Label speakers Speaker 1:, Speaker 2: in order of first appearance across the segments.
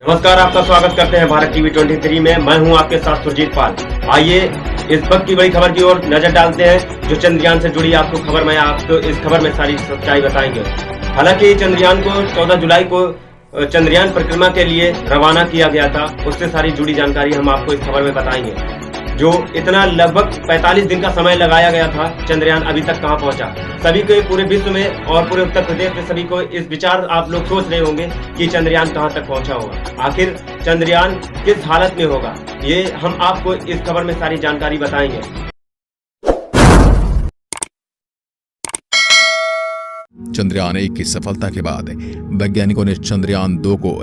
Speaker 1: नमस्कार, आपका स्वागत करते हैं भारत टीवी 23 में। मैं हूं आपके साथ सुरजीत पाल। आइए इस वक्त की बड़ी खबर की ओर नजर डालते हैं जो चंद्रयान से जुड़ी आपको खबर। मैं आपको इस खबर में सारी सच्चाई बताएंगे। हालांकि चंद्रयान को 14 जुलाई को चंद्रयान परिक्रमा के लिए रवाना किया गया था, उससे सारी जुड़ी जानकारी हम आपको इस खबर में बताएंगे। जो इतना लगभग 45 दिन का समय लगाया गया था, चंद्रयान अभी तक कहां पहुंचा। सभी को पूरे विश्व में और पूरे उत्तर प्रदेश में सभी को इस विचार आप लोग सोच रहे होंगे कि चंद्रयान कहां तक पहुंचा होगा, आखिर चंद्रयान किस हालत में होगा। ये हम आपको इस खबर में सारी जानकारी बताएंगे।
Speaker 2: चंद्रयान 1 की सफलता के बाद वैज्ञानिकों ने चंद्रयान 2 को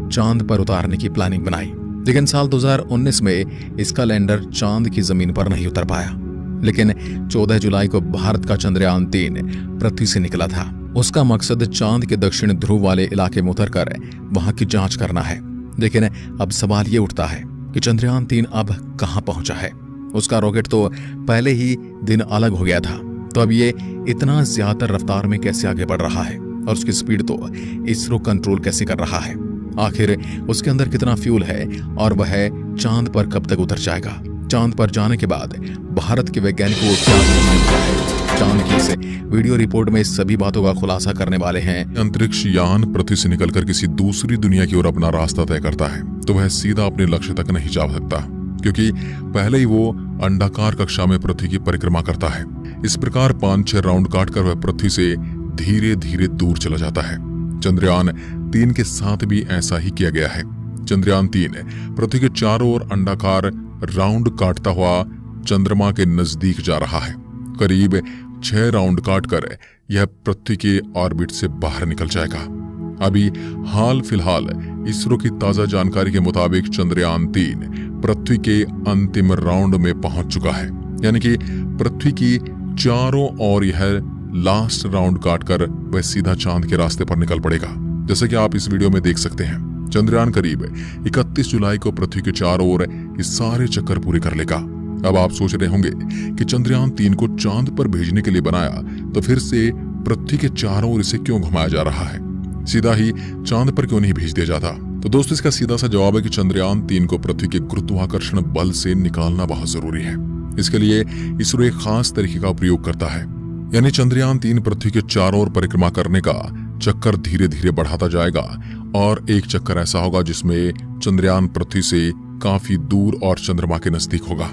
Speaker 2: चांद पर उतारने की प्लानिंग बनाई, लेकिन साल 2019 में इसका लैंडर चांद की जमीन पर नहीं उतर पाया। लेकिन 14 जुलाई को भारत का चंद्रयान 3 पृथ्वी से निकला था। उसका मकसद चांद के दक्षिण ध्रुव वाले इलाके में उतरकर वहां की जांच करना है। लेकिन अब सवाल ये उठता है कि चंद्रयान 3 अब कहां पहुंचा है। उसका रॉकेट तो पहले ही दिन अलग हो गया था, तो अब ये इतना ज्यादा रफ्तार में कैसे आगे बढ़ रहा है और उसकी स्पीड तो इसरो कंट्रोल कैसे कर रहा है। आखिर उसके अंदर कितना फ्यूल है और वह चांद पर कब तक उतर जाएगा। चांद पर जाने के बाद भारत के वैज्ञानिकों को क्या मिलता है। चांद की इस वीडियो रिपोर्ट में सभी बातों का खुलासा करने वाले हैं।
Speaker 3: अंतरिक्ष यान पृथ्वी से निकलकर किसी दूसरी दुनिया की ओर अपना रास्ता तय करता है तो वह सीधा अपने लक्ष्य तक नहीं जा सकता, क्योंकि पहले ही वो अंडाकार कक्षा में पृथ्वी की परिक्रमा करता है। इस प्रकार 5-6 राउंड काटकर वह पृथ्वी से धीरे धीरे दूर चला जाता है। चंद्रयान 3 के साथ भी ऐसा ही किया गया है। चंद्रयान 3 पृथ्वी के चारों ओर अंडाकार राउंड काटता हुआ चंद्रमा के नजदीक जा रहा है। करीब 6 राउंड काटकर यह पृथ्वी के ऑर्बिट से बाहर निकल जाएगा। अभी हाल फिलहाल इसरो की ताजा जानकारी के मुताबिक चंद्रयान 3 पृथ्वी के अंतिम राउंड में पहुंच चुका है, यानी कि पृथ्वी की चारों ओर यह लास्ट राउंड काटकर वह सीधा चांद के रास्ते पर निकल पड़ेगा। जैसे कि आप इस वीडियो में देख सकते हैं, चंद्रयान करीब 31 जुलाई को पृथ्वी के चारों ओर ये सारे चक्कर पूरे कर लेगा। अब आप सोच रहे होंगे कि चंद्रयान 3 को चांद पर भेजने के लिए बनाया, तो फिर से पृथ्वी के चारों ओर इसे क्यों घुमाया जा रहा है, सीधा ही चांद पर क्यों नहीं भेज दिया जाता। तो दोस्तों, इसका सीधा सा जवाब है कि चंद्रयान 3 को पृथ्वी के गुरुत्वाकर्षण बल से निकालना बहुत जरूरी है। इसके लिए इसरो एक खास तरीके का प्रयोग करता है, यानी चंद्रयान 3 पृथ्वी के चारों ओर परिक्रमा करने का चक्कर धीरे धीरे बढ़ाता जाएगा और एक चक्कर ऐसा होगा जिसमें चंद्रयान पृथ्वी से काफी दूर और चंद्रमा के नजदीक होगा।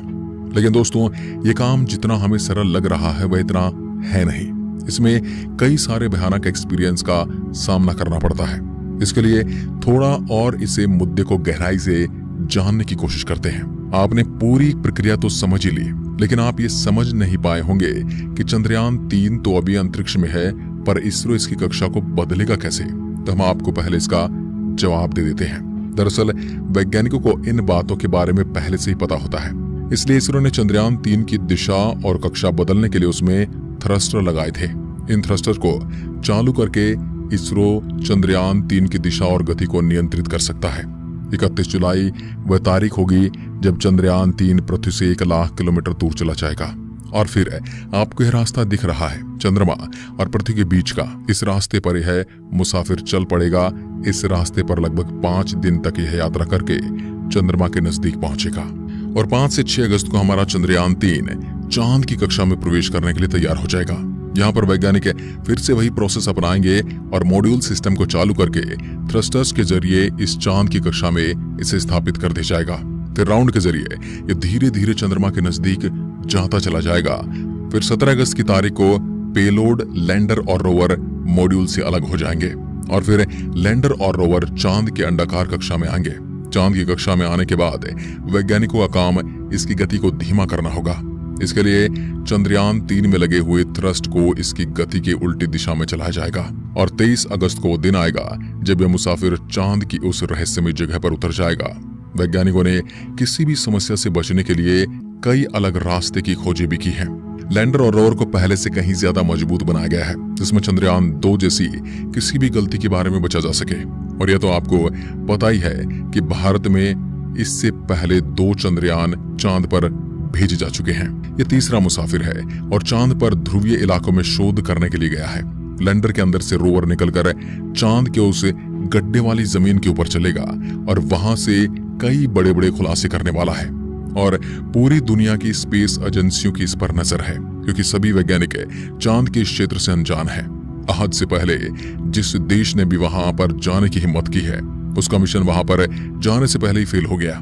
Speaker 3: लेकिन दोस्तों, ये काम जितना हमें सरल लग रहा है वह इतना है नहीं। इसमें कई सारे भयानक एक्सपीरियंस का सामना करना पड़ता है। इसके लिए थोड़ा और इसे मुद्दे को गहराई से जानने की कोशिश करते हैं। आपने पूरी प्रक्रिया तो समझ ही ली, लेकिन आप ये समझ नहीं पाए होंगे कि चंद्रयान 3 तो अभी अंतरिक्ष में है, पर इसरो इसकी कक्षा को बदलेगा कैसे। तो हम आपको पहले इसका जवाब दे देते हैं। दरअसल वैज्ञानिकों को इन बातों के बारे में पहले से ही पता होता है, इसलिए इसरो ने चंद्रयान 3 की दिशा और कक्षा बदलने के लिए उसमें थ्रस्टर लगाए थे। इन थ्रस्टर को चालू करके इसरो चंद्रयान 3 की दिशा और गति को नियंत्रित कर सकता है। 31 जुलाई वह तारीख होगी जब चंद्रयान 3 पृथ्वी से 1 लाख किलोमीटर दूर चला जाएगा। और फिर आपको यह रास्ता दिख रहा है, चंद्रमा और पृथ्वी के बीच का। इस रास्ते पर यह मुसाफिर चल पड़ेगा। इस रास्ते पर लगभग 5 दिन तक यह यात्रा करके चंद्रमा के नजदीक पहुंचेगा और 5 से 6 अगस्त को हमारा चंद्रयान 3 चांद की कक्षा में प्रवेश करने के लिए तैयार हो जाएगा। यहाँ पर वैज्ञानिक फिर से वही प्रोसेस अपनाएंगे और मॉड्यूल सिस्टम को चालू करके थ्रस्टर्स के जरिए इस चांद की कक्षा में इसे स्थापित कर दिया जाएगा। फिर राउंड के जरिए ये धीरे धीरे चंद्रमा के नजदीक जाता चला जाएगा। फिर 17 अगस्त की तारीख को पेलोड, लैंडर और रोवर मॉड्यूल से अलग हो जाएंगे और फिर लैंडर और रोवर चांद के अंडाकार कक्षा में आएंगे। चांद की कक्षा में आने के बाद वैज्ञानिकों का काम इसकी गति को धीमा करना होगा। इसके लिए चंद्रयान 3 में लगे हुए थ्रस्ट को इसकी गति के उल्टी दिशा में चलाया जाएगा और 23 अगस्त को दिन आएगा जब यह मुसाफिर चांद की उस रहस्यमय जगह पर उतर जाएगा। वैज्ञानिकों ने किसी भी समस्या से बचने के लिए कई अलग रास्ते की खोजें भी की हैं। लैंडर और रोवर को पहले से कहीं ज्यादा मजबूत बनाया गया है, जिसमें चंद्रयान 2 जैसी किसी भी गलती के बारे में बचा जा सके। और यह तो आपको पता ही है कि भारत में इससे पहले 2 चंद्रयान चांद पर भेजे जा चुके हैं। ये तीसरा मुसाफिर है और चांद पर ध्रुवीय इलाकों में शोध करने के लिए गया है। लैंडर के अंदर से रोवर निकलकर चांद के उस गड्ढे वाली जमीन के ऊपर चलेगा और वहां से कई बड़े बड़े खुलासे करने वाला है। और पूरी दुनिया की स्पेस एजेंसियों की इस पर नजर है, क्योंकि सभी वैज्ञानिक चांद के क्षेत्र से अनजान है। आज से पहले जिस देश ने भी वहां पर जाने की हिम्मत की है, उसका मिशन वहां पर जाने से पहले ही फेल हो गया।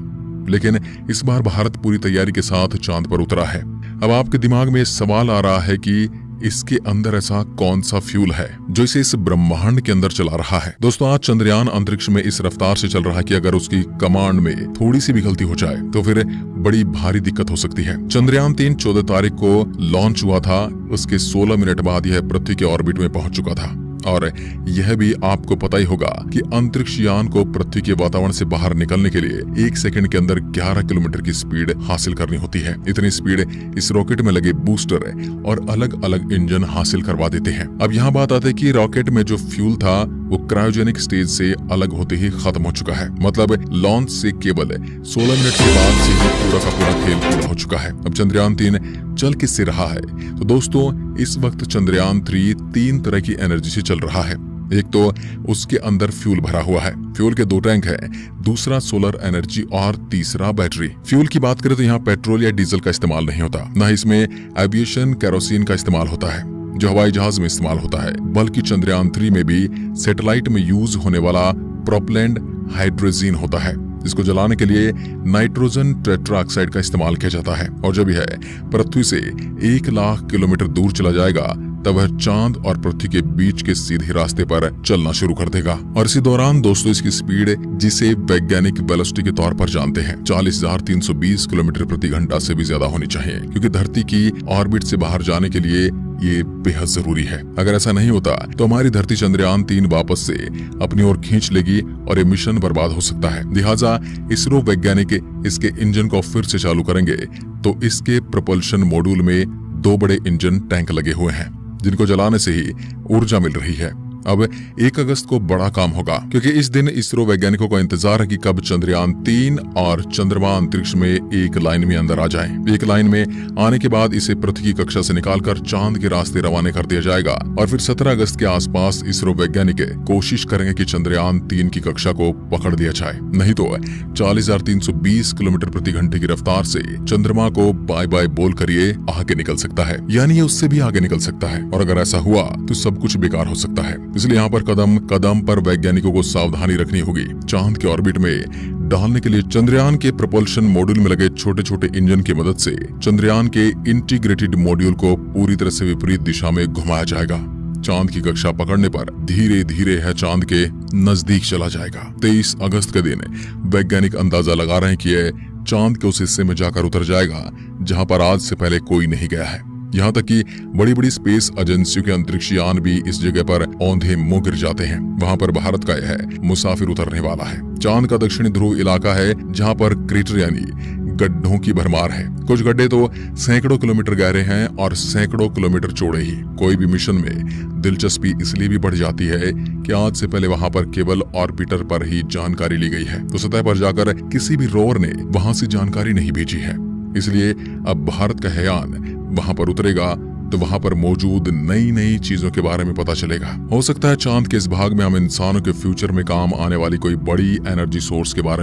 Speaker 3: लेकिन इस बार भारत पूरी तैयारी के साथ चांद पर उतरा है। अब आपके दिमाग में सवाल आ रहा है कि इसके अंदर ऐसा कौन सा फ्यूल है जो इसे इस ब्रह्मांड के अंदर चला रहा है। दोस्तों, आज चंद्रयान अंतरिक्ष में इस रफ्तार से चल रहा है कि अगर उसकी कमांड में थोड़ी सी भी गलती हो जाए तो फिर बड़ी भारी दिक्कत हो सकती है। चंद्रयान 3 14 तारीख को लॉन्च हुआ था। उसके 16 मिनट बाद यह पृथ्वी के ऑर्बिट में पहुंच चुका था। और यह भी आपको पता ही होगा कि अंतरिक्ष यान को पृथ्वी के वातावरण से बाहर निकलने के लिए 1 सेकंड के अंदर 11 किलोमीटर की स्पीड हासिल करनी होती है। इतनी स्पीड इस रॉकेट में लगे बूस्टर और अलग अलग इंजन हासिल करवा देते हैं। अब यहाँ बात आती है कि रॉकेट में जो फ्यूल था वो क्रायोजेनिक स्टेज से अलग होते ही खत्म हो चुका है। मतलब लॉन्च से केवल 16 मिनट के बाद से ही पूरा का पूरा खेल पूरा हो चुका है। अब चंद्रयान 3 चल किससे रहा है? तो दोस्तों, इस वक्त चंद्रयान 3 3 तरह की एनर्जी से चल रहा है। एक तो उसके अंदर फ्यूल भरा हुआ है, फ्यूल के 2 टैंक है, दूसरा सोलर एनर्जी और तीसरा बैटरी। फ्यूल की बात करें तो यहाँ पेट्रोल या डीजल का इस्तेमाल नहीं होता, न इसमें एविएशन केरोसिन का इस्तेमाल होता है जो हवाई जहाज में इस्तेमाल होता है, बल्कि चंद्रयान 3 में भी सैटेलाइट में यूज होने वाला प्रोपेलेंट हाइड्रोजन होता है। इसको जलाने के लिए नाइट्रोजन टेट्राऑक्साइड का इस्तेमाल किया जाता है। और जब यह पृथ्वी से 1 लाख किलोमीटर दूर चला जाएगा तब वह चांद और पृथ्वी के बीच के सीधे रास्ते पर चलना शुरू कर देगा। और इसी दौरान दोस्तों, इसकी स्पीड, जिसे वैज्ञानिक वेलोसिटी के तौर पर जानते हैं, 40,320 किलोमीटर प्रति घंटा से भी ज्यादा होनी चाहिए, क्योंकि धरती की ऑर्बिट से बाहर जाने के लिए ये बेहद जरूरी है। अगर ऐसा नहीं होता तो हमारी धरती चंद्रयान 3 वापस से अपनी ओर खींच लेगी और ये मिशन बर्बाद हो सकता है। लिहाजा इसरो वैज्ञानिक इसके इंजन को फिर से चालू करेंगे तो इसके प्रपल्शन मॉड्यूल में 2 बड़े इंजन टैंक लगे हुए हैं, जिनको जलाने से ही ऊर्जा मिल रही है। अब 1 अगस्त को बड़ा काम होगा, क्योंकि इस दिन इसरो वैज्ञानिकों को इंतजार है कि कब चंद्रयान 3 और चंद्रमा अंतरिक्ष में एक लाइन में अंदर आ जाएं। एक लाइन में आने के बाद इसे पृथ्वी की कक्षा से निकालकर चांद के रास्ते रवाना कर दिया जाएगा। और फिर 17 अगस्त के आसपास इसरो वैज्ञानिक कोशिश करेंगे कि चंद्रयान 3 की कक्षा को पकड़ दिया जाए, नहीं तो 40,320 किलोमीटर प्रति घंटे की रफ्तार से चंद्रमा को बाय बाय बोल कर ये आगे निकल सकता है, यानी ये उससे भी आगे निकल सकता है। और अगर ऐसा हुआ तो सब कुछ बेकार हो सकता है। इसलिए यहाँ पर कदम कदम पर वैज्ञानिकों को सावधानी रखनी होगी। चांद के ऑर्बिट में डालने के लिए चंद्रयान के प्रपल्शन मॉड्यूल में लगे छोटे छोटे इंजन की मदद से चंद्रयान के इंटीग्रेटेड मॉड्यूल को पूरी तरह से विपरीत दिशा में घुमाया जाएगा। चांद की कक्षा पकड़ने पर धीरे धीरे यह चांद के नजदीक चला जाएगा। 23 अगस्त के दिन वैज्ञानिक अंदाजा लगा रहे हैं कि यह चांद के उस हिस्से में जाकर उतर जाएगा जहां पर आज से पहले कोई नहीं गया है। यहाँ तक कि बड़ी बड़ी स्पेस एजेंसियों के अंतरिक्ष यान भी इस जगह पर औंधे मुंह गिर जाते हैं। वहाँ पर भारत का यह मुसाफिर उतरने वाला है। चांद का दक्षिणी ध्रुव इलाका है जहाँ पर क्रेटर यानी गड्ढों की भरमार है। कुछ गड्ढे तो सैकड़ों किलोमीटर गहरे हैं और सैकड़ों किलोमीटर चौड़े ही। कोई भी मिशन में दिलचस्पी इसलिए भी बढ़ जाती है कि आज से पहले वहाँ पर केवल ऑर्बिटर पर ही जानकारी ली गई है, तो सतह पर जाकर किसी भी रोवर ने वहाँ से जानकारी नहीं भेजी है। इसलिए अब भारत का यान वहां पर उतरेगा तो वहां पर मौजूद नई नई चीजों के बारे में पता चलेगा। हो सकता है चांद के इस भाग में हम इंसानों के फ्यूचर में काम आने वाली कोई बड़ी एनर्जी सोर्स के बारे में